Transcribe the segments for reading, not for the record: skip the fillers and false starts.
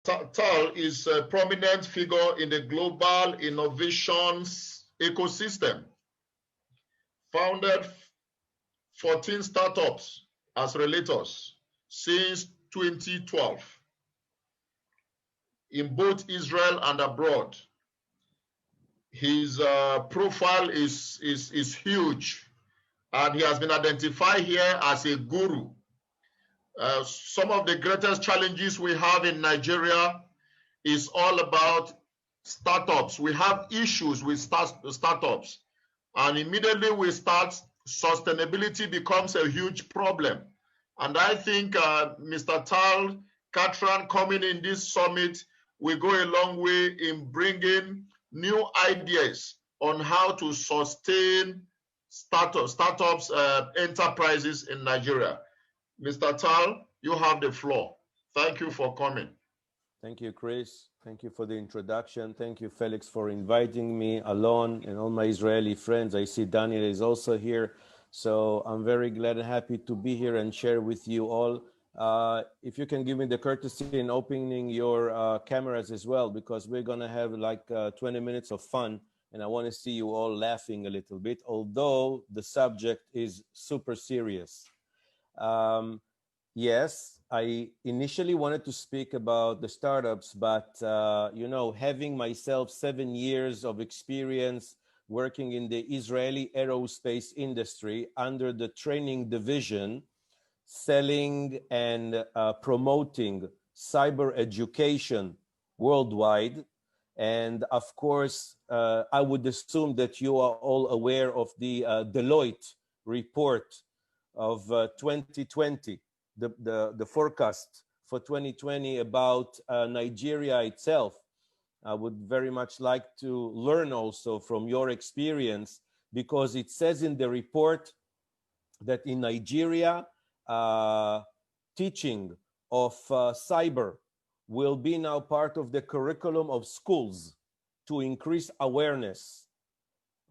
Tal is a prominent figure in the global innovations ecosystem. Founded 14 startups as relators since 2012 in both Israel and abroad. His profile is huge, and he has been identified here as a guru. Some of the greatest challenges we have in Nigeria is all about startups. We have issues with startups, and immediately we start, sustainability becomes a huge problem. And I think Mr. Tal Catran coming in this summit will go a long way in bringing new ideas on how to sustain startups, enterprises in Nigeria. Mr. Tal, you have the floor. Thank you for coming. Thank you, Chris. Thank you for the introduction. Thank you, Felix, for inviting me, Alon, and all my Israeli friends. I see Daniel is also here. So I'm very glad and happy to be here and share with you all. If you can give me the courtesy in opening your cameras as well, because we're going to have like 20 minutes of fun, and I want to see you all laughing a little bit, although the subject is super serious. Yes, I initially wanted to speak about the startups, but you know, having myself 7 years of experience working in the Israeli aerospace industry under the training division, selling and promoting cyber education worldwide. And of course, I would assume that you are all aware of the Deloitte report of 2020, the forecast for 2020 about Nigeria itself. I would very much like to learn also from your experience, because it says in the report that in Nigeria, teaching of cyber will be now part of the curriculum of schools to increase awareness,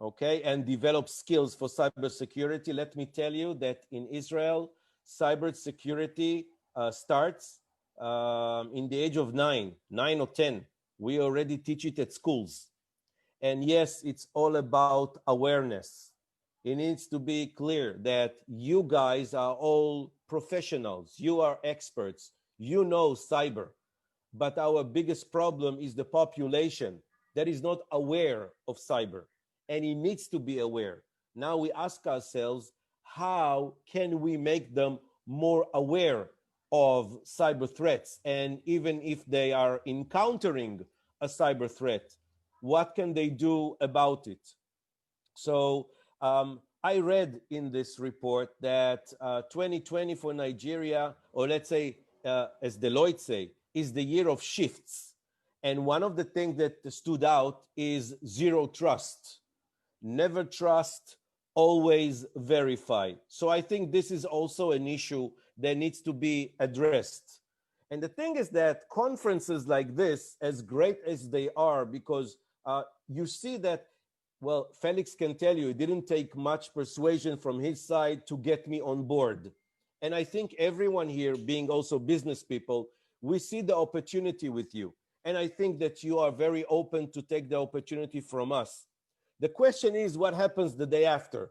okay, and develop skills for cybersecurity. Let me tell you that in Israel, cybersecurity starts in the age of 9 or 10. We already teach it at schools. And yes, it's all about awareness. It needs to be clear that you guys are all professionals. You are experts. You know cyber. But our biggest problem is the population that is not aware of cyber. And it needs to be aware. Now we ask ourselves, how can we make them more aware of cyber threats? And even if they are encountering a cyber threat, what can they do about it? So I read in this report that 2020 for Nigeria, or let's say, as Deloitte say, is the year of shifts. And one of the things that stood out is zero trust. Never trust, always verify. So I think this is also an issue that needs to be addressed. And the thing is that conferences like this, as great as they are, because you see that, well, Felix can tell you, it didn't take much persuasion from his side to get me on board. And I think everyone here, being also business people, we see the opportunity with you. And I think that you are very open to take the opportunity from us. The question is, what happens the day after?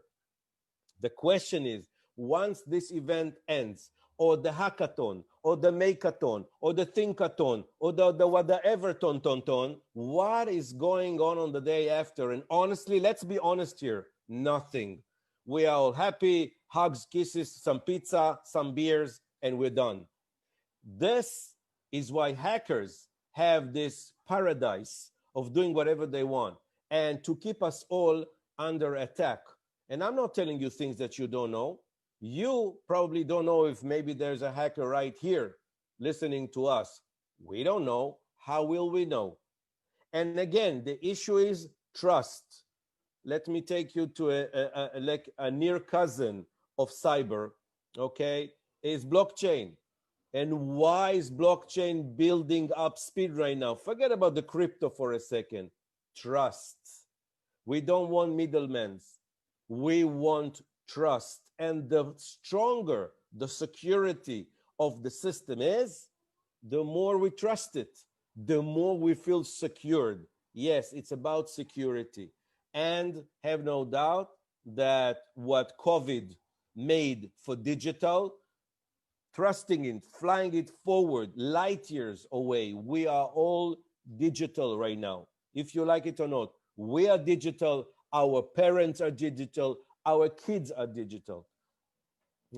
The question is, once this event ends, or the hackathon, or the makeathon, or the thinkathon, or the whatever ton, what is going on the day after? And honestly, let's be honest here, nothing. We are all happy, hugs, kisses, some pizza, some beers, and we're done. This is why hackers have this paradise of doing whatever they want, and to keep us all under attack. And I'm not telling you things that you don't know. You probably don't know if maybe there's a hacker right here listening to us. We don't know. How will we know? And again, the issue is trust. Let me take you to a near cousin of cyber, okay, is blockchain. And why is blockchain building up speed right now? Forget about the crypto for a second. Trust. We don't want middlemen. We want trust. And the stronger the security of the system is, the more we trust it. the more we feel secured. Yes, it's about security. And have no doubt that what COVID made for digital, trusting it, flying it forward, light years away, we are all digital right now. If you like it or not, we are digital, our parents are digital, our kids are digital.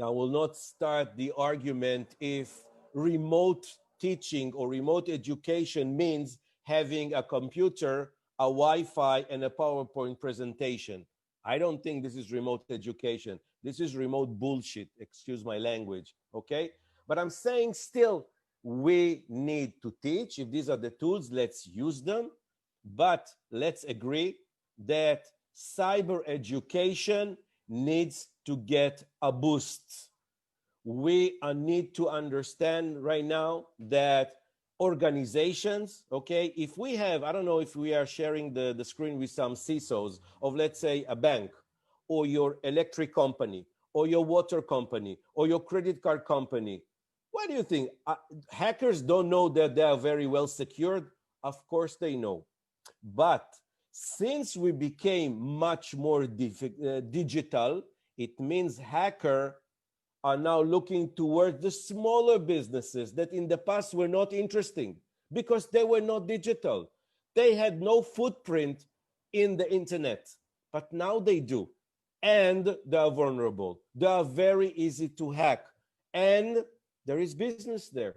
I will not start the argument if remote teaching or remote education means having a computer, a Wi-Fi, and a PowerPoint presentation. I don't think this is remote education. This is remote bullshit, excuse my language, okay? But I'm saying still, we need to teach. If these are the tools, let's use them. But let's agree that cyber education needs to get a boost. We need to understand right now that organizations, okay, if we have, I don't know if we are sharing the screen with some CISOs of, let's say, a bank or your electric company or your water company or your credit card company. What do you think? Hackers don't know that they are very well secured? Of course they know. But since we became much more digital, it means hackers are now looking towards the smaller businesses that in the past were not interesting because they were not digital. They had no footprint in the internet, but now they do. And they are vulnerable. They are very easy to hack. And there is business there.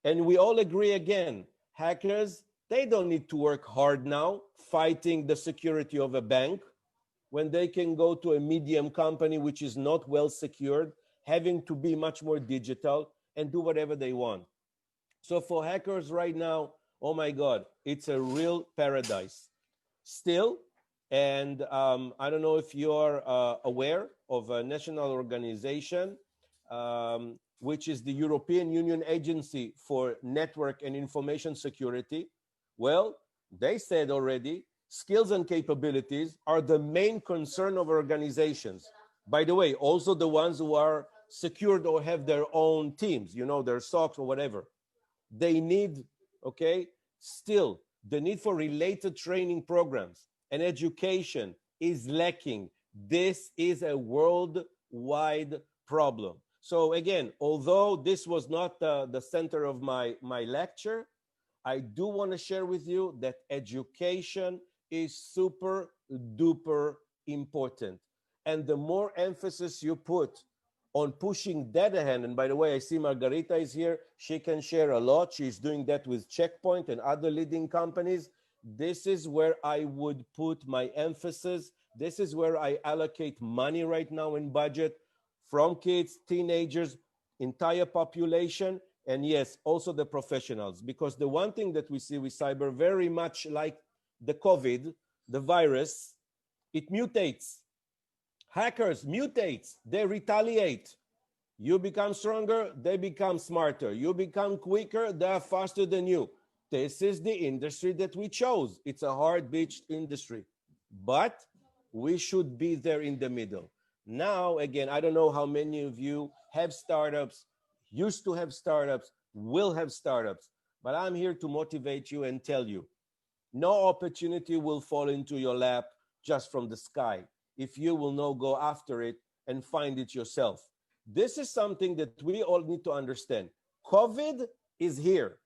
And we all agree again, hackers, they don't need to work hard now fighting the security of a bank when they can go to a medium company which is not well secured, having to be much more digital and do whatever they want. So for hackers right now, oh my God, it's a real paradise. Still, and I don't know if you're aware of a national organization, which is the European Union Agency for Network and Information Security. Well, they said already, skills and capabilities are the main concern of organizations. By the way, also the ones who are secured or have their own teams, you know, their SOCs or whatever. They need, okay, still, the need for related training programs and education is lacking. This is a worldwide problem. So again, although this was not the center of my lecture, I do want to share with you that education is super duper important. And the more emphasis you put on pushing that ahead, and by the way, I see Margarita is here. She can share a lot. She's doing that with Checkpoint and other leading companies. This is where I would put my emphasis. This is where I allocate money right now in budget from kids, teenagers, entire population, and yes, also the professionals. Because the one thing that we see with cyber, very much like the COVID, the virus, it mutates. Hackers mutate, they retaliate. You become stronger, they become smarter. You become quicker, they are faster than you. This is the industry that we chose. It's a hard-beached industry, but we should be there in the middle. Now, again, I don't know how many of you have startups, used to have startups, will have startups, but I'm here to motivate you and tell you, no opportunity will fall into your lap just from the sky if you will not go after it and find it yourself. This is something that we all need to understand. COVID is here.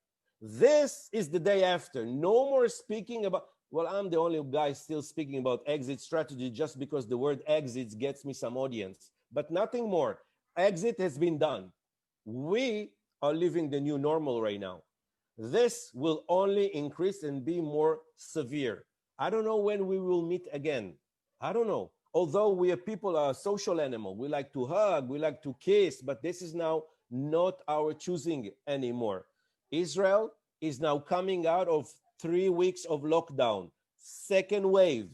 This is the day after. No more speaking about, well, I'm the only guy still speaking about exit strategy just because the word exits gets me some audience, but nothing more. Exit has been done. We are living the new normal right now. This will only increase and be more severe. I don't know when we will meet again. I don't know. Although we are people are a social animal, we like to hug, we like to kiss, but this is now not our choosing anymore. Israel is now coming out of 3 weeks of lockdown, second wave.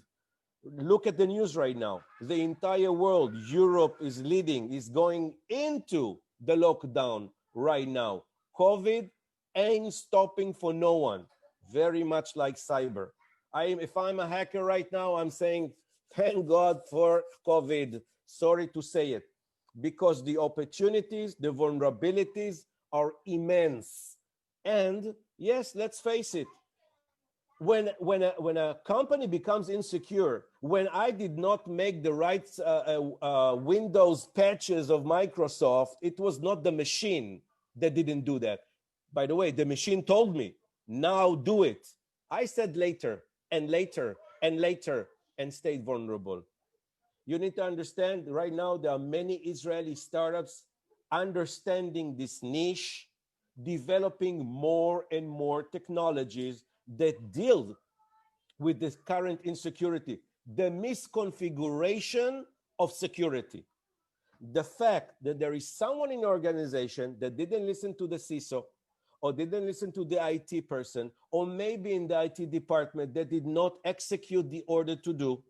Look at the news right now. The entire world, Europe is leading, is going into the lockdown right now. COVID ain't stopping for no one, very much like cyber. If I'm a hacker right now, I'm saying, thank God for COVID. Sorry to say it, because the opportunities, the vulnerabilities are immense. And Yes, let's face it. When a company becomes insecure, when I did not make the right Windows patches of Microsoft, it was not the machine that didn't do that. By the way, the machine told me, now do it. I said later and later and later and stayed vulnerable. You need to understand right now there are many Israeli startups understanding this niche, developing more and more technologies that deal with this current insecurity, the misconfiguration of security. The fact that there is someone in the organization that didn't listen to the CISO or didn't listen to the IT person, or maybe in the IT department that did not execute the order to do.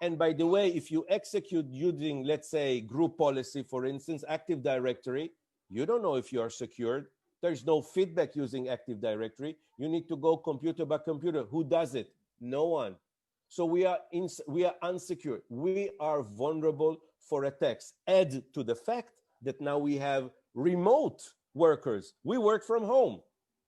And by the way, if you execute using, let's say, group policy, for instance, Active Directory, you don't know if you are secured. There's no feedback using Active Directory. You need to go computer by computer. Who does it? No one. So we are unsecure. We are vulnerable for attacks. Add to the fact that now we have remote workers. We work from home.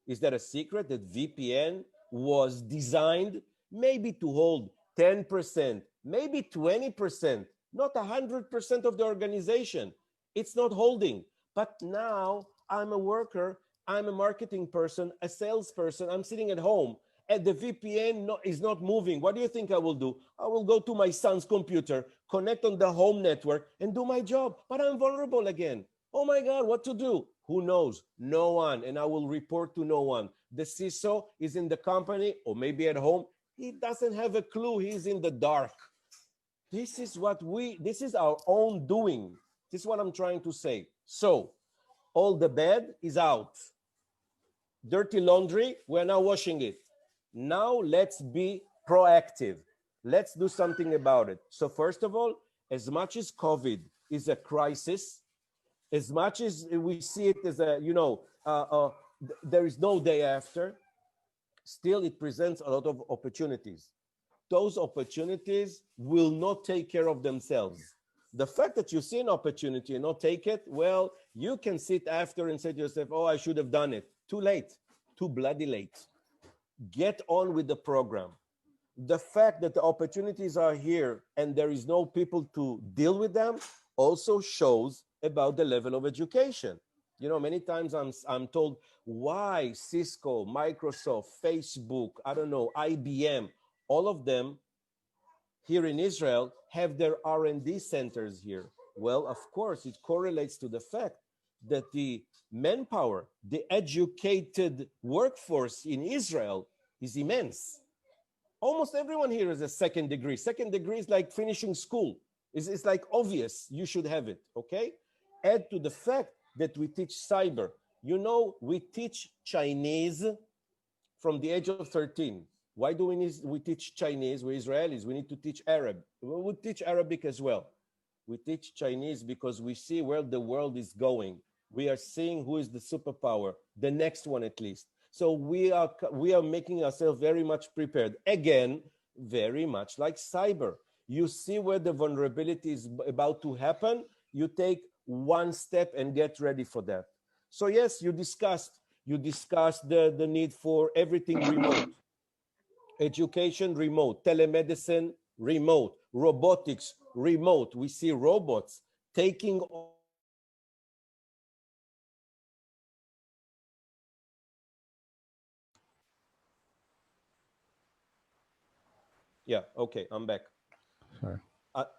Is that a secret that VPN was designed maybe to hold 10%, maybe 20%, not 100% of the organization? It's not holding. But now I'm a worker, I'm a marketing person, a salesperson, I'm sitting at home, and the VPN is not moving. What do you think I will do? I will go to my son's computer, connect on the home network, and do my job. But I'm vulnerable again. Oh my God, what to do? Who knows? No one. And I will report to no one. The CISO is in the company or maybe at home. He doesn't have a clue. He's in the dark. This is our own doing. This is what I'm trying to say. So all the bad is out. Dirty laundry, we're now washing it. Now let's be proactive. Let's do something about it. So first of all, as much as COVID is a crisis, as much as we see it as a, there is no day after, still it presents a lot of opportunities. Those opportunities will not take care of themselves. The fact that you see an opportunity and not take it, well, you can sit after and say to yourself, oh, I should have done it. Too late, too bloody late. Get on with the program. The fact that the opportunities are here and there is no people to deal with them also shows about the level of education. You know, many times I'm told, why Cisco, Microsoft, Facebook, I don't know, IBM, all of them here in Israel have their R&D centers here. Well, of course, it correlates to the fact that the manpower, the educated workforce in Israel is immense. Almost everyone here has a second degree. Second degree is like finishing school. It's like obvious, you should have it, okay? Add to the fact that we teach cyber. You know, we teach Chinese from the age of 13. Why do we teach Chinese? We're Israelis, we need to teach Arab. We teach Arabic as well. We teach Chinese because we see where the world is going. We are seeing who is the superpower, the next one at least. So we are making ourselves very much prepared. Again, very much like cyber. You see where the vulnerability is about to happen, you take one step and get ready for that. So yes, you discussed the need for everything remote. Education remote, telemedicine remote, robotics remote. We see robots taking Yeah, okay, I'm back. Sorry.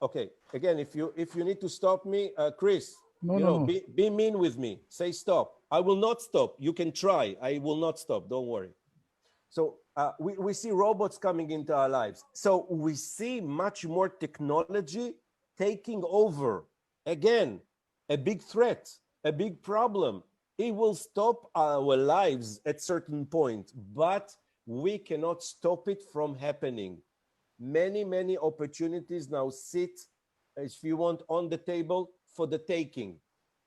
Okay, again, if you need to stop me, Chris, No. Be mean with me. Say stop. I will not stop. You can try. I will not stop. Don't worry. So we see robots coming into our lives. So we see much more technology taking over. Again, a big threat, a big problem. It will stop our lives at certain point, but we cannot stop it from happening. Many opportunities now sit, if you want, on the table for the taking.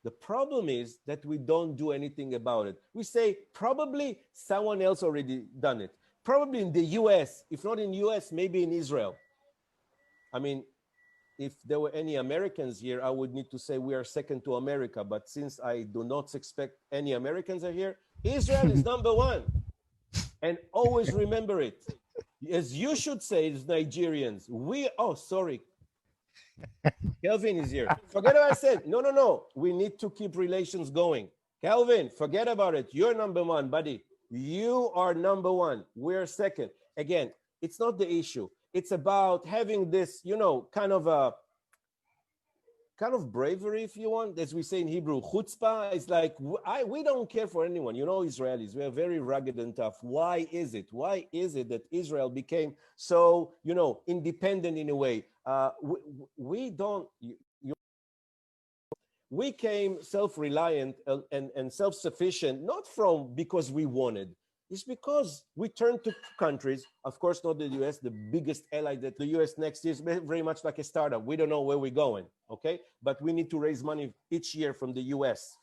The problem is that we don't do anything about it. We say, probably someone else already done it. Probably in the US, if not in US, maybe in Israel. I mean, if there were any Americans here, I would need to say we are second to America. But since I do not expect any Americans are here, Israel is number one. And always remember it. As you should say, as Nigerians, sorry. Kelvin is here. Forget what I said. No. We need to keep relations going. Kelvin, forget about it. You're number one, buddy. You are number one. We're second. Again, it's not the issue. It's about having this, kind of bravery, if you want, as we say in Hebrew, chutzpah. It's like, we don't care for anyone. Israelis, we are very rugged and tough. Why is it? Why is it that Israel became so, independent in a way? We came self-reliant and self-sufficient, not because we wanted. It's because we turned to countries, of course, not the US, the biggest ally that the US next year is very much like a startup. We don't know where we're going, okay? But we need to raise money each year from the US.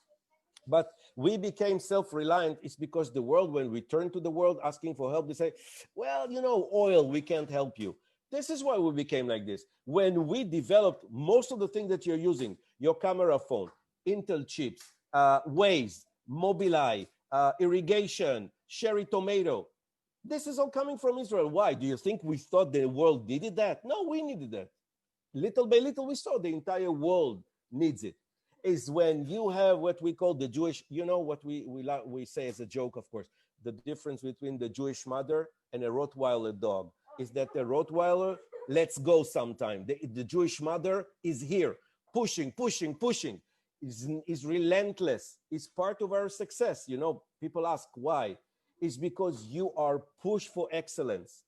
But we became self-reliant. It's because the world, when we turn to the world asking for help, they say, well, oil, we can't help you. This is why we became like this. When we developed most of the things that you're using, your camera phone, Intel chips, Waze, Mobileye, irrigation, Cherry Tomato, this is all coming from Israel. Why? Do you think we thought the world needed that? No, we needed that. Little by little, we saw the entire world needs it. Is when you have what we call the Jewish, what we say as a joke, of course, the difference between the Jewish mother and a Rottweiler dog is that the Rottweiler lets go sometime. The Jewish mother is here, pushing, is relentless, is part of our success. People ask why. It's because you are pushed for excellence.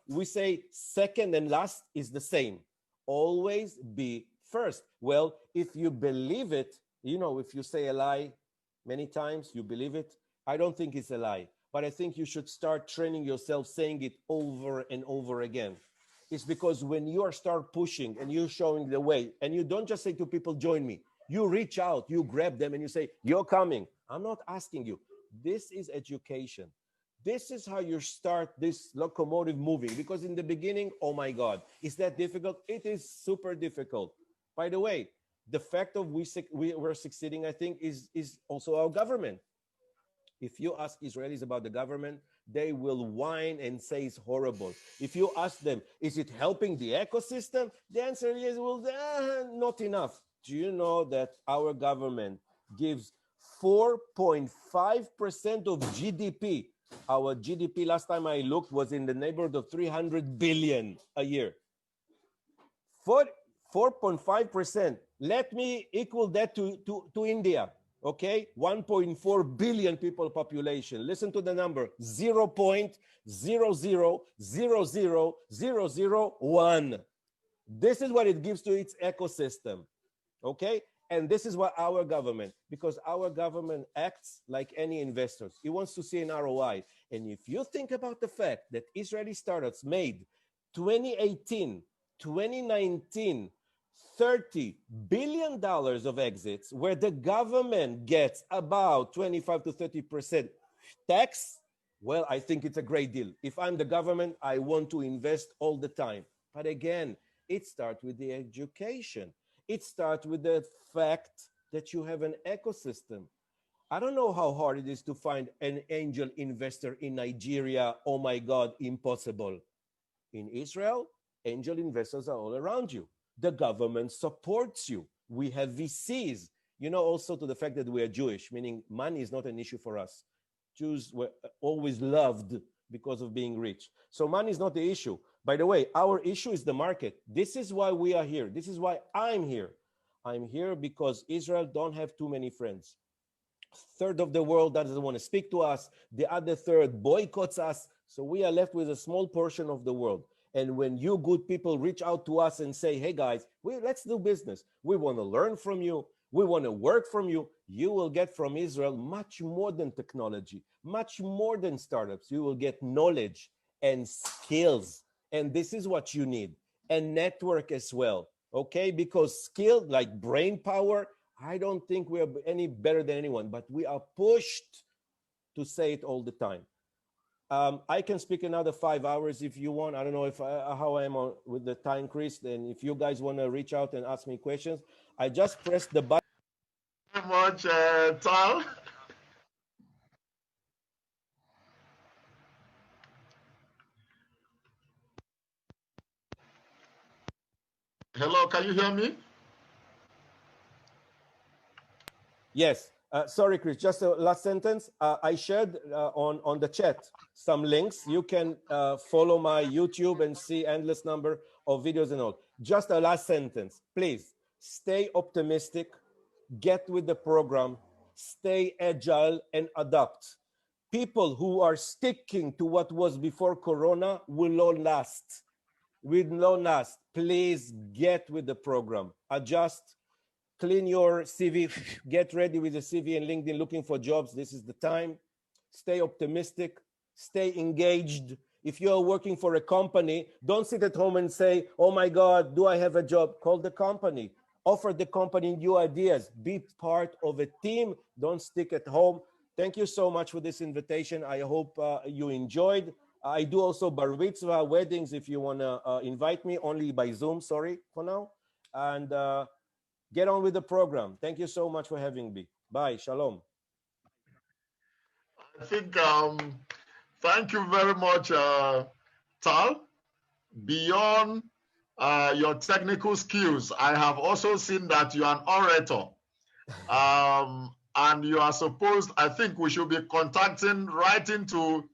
We say second and last is the same. Always be first. Well, if you believe it, if you say a lie many times, you believe it. I don't think it's a lie, but I think you should start training yourself saying it over and over again. It's because when you start pushing and you're showing the way, and you don't just say to people, join me, you reach out, you grab them and you say, you're coming. I'm not asking you. This is education. This is how you start this locomotive moving, because in the beginning, oh my God, is that difficult? It is super difficult. By the way, the fact of we're succeeding, I think, is also our government. If you ask Israelis about the government, they will whine and say it's horrible. If you ask them, is it helping the ecosystem? The answer is, well, not enough. Do you know that our government gives 4.5% of GDP? Our GDP, last time I looked, was in the neighborhood of 300 billion a year. 4.5%. Let me equal that to India, okay? 1.4 billion people population. Listen to the number, 0.0000001. This is what it gives to its ecosystem, okay? And this is what our government, because our government acts like any investors. It wants to see an ROI. And if you think about the fact that Israeli startups made 2018, 2019, $30 billion of exits, where the government gets about 25 to 30% tax, well, I think it's a great deal. If I'm the government, I want to invest all the time. But again, it starts with the education. It starts with the fact that you have an ecosystem. I don't know how hard it is to find an angel investor in Nigeria. Oh my God, impossible. In Israel, angel investors are all around you. The government supports you. We have VCs. Also to the fact that we are Jewish, meaning money is not an issue for us. Jews were always loved because of being rich. So money is not the issue. By the way, our issue is the market. This is why we are here. This is why I'm here. I'm here because Israel don't have too many friends. Third of the world doesn't want to speak to us. The other third boycotts us. So we are left with a small portion of the world. And when you good people reach out to us and say, hey guys, let's do business. We want to learn from you. We want to work from you. You will get from Israel much more than technology, much more than startups. You will get knowledge and skills. And this is what you need. And network as well. Okay? Because skill, like brain power, I don't think we are any better than anyone, but we are pushed to say it all the time. I can speak another 5 hours if you want. I don't know how I am with the time, Chris. And if you guys want to reach out and ask me questions, I just press the button. Very much, Tal. Hello, can you hear me? Yes. Sorry, Chris, just a last sentence. I shared on the chat some links. You can follow my YouTube and see endless number of videos and all. Just a last sentence. Please stay optimistic, get with the program, stay agile and adapt. People who are sticking to what was before Corona will not last. Will not last. Please get with the program. Adjust. Clean your CV, get ready with the CV and LinkedIn looking for jobs. This is the time. Stay optimistic, stay engaged. If you're working for a company, don't sit at home and say, oh my God, do I have a job? Call the company. Offer the company new ideas. Be part of a team. Don't stick at home. Thank you so much for this invitation. I hope you enjoyed. I do also bar mitzvah, weddings, if you want to invite me, only by Zoom, sorry, for now. And get on with the program. Thank you so much for having me. Bye. Shalom. I think, thank you very much, Tal. Beyond your technical skills, I have also seen that you are an orator. And you are supposed, I think we should be writing to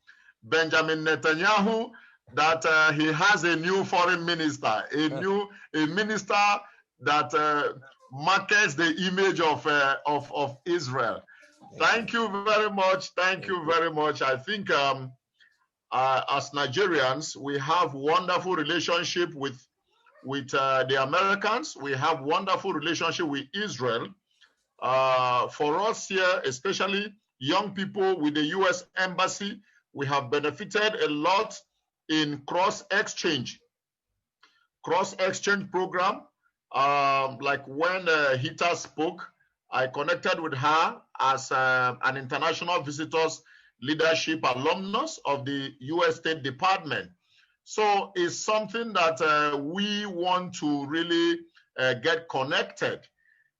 Benjamin Netanyahu that he has a new foreign minister, a minister that markets the image of Israel. Thank you very much. Thank you very much. I think as Nigerians, we have wonderful relationship with the Americans. We have wonderful relationship with Israel. For us here, especially young people with the U.S. Embassy, we have benefited a lot in cross-exchange program. Like when Hita spoke, I connected with her as an international visitors leadership alumnus of the U.S. State Department. So it's something that we want to really get connected,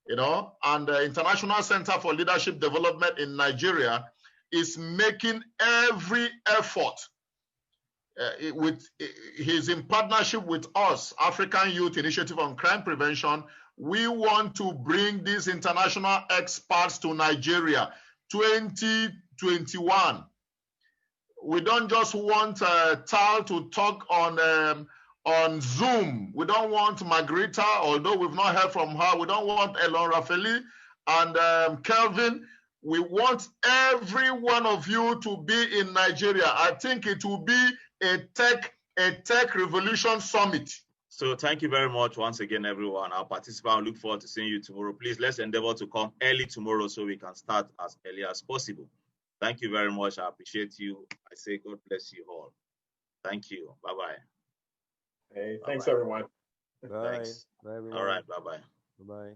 you know, and the International Center for Leadership Development in Nigeria is making every effort. He's in partnership with us, African Youth Initiative on Crime Prevention. We want to bring these international experts to Nigeria 2021. We don't just want Tal to talk on Zoom. We don't want Margarita, although we've not heard from her. We don't want Elon Rafeli and Kelvin. We want every one of you to be in Nigeria. I think it will be a tech revolution summit. So thank you very much once again, everyone. Our participants look forward to seeing you tomorrow. Please, let's endeavor to come early tomorrow so we can start as early as possible. Thank you very much. I appreciate you. I say God bless you all. Thank you. Bye-bye. Hey, thanks, everyone. Bye. Thanks. Bye, everyone. All right. Bye-bye. Bye-bye.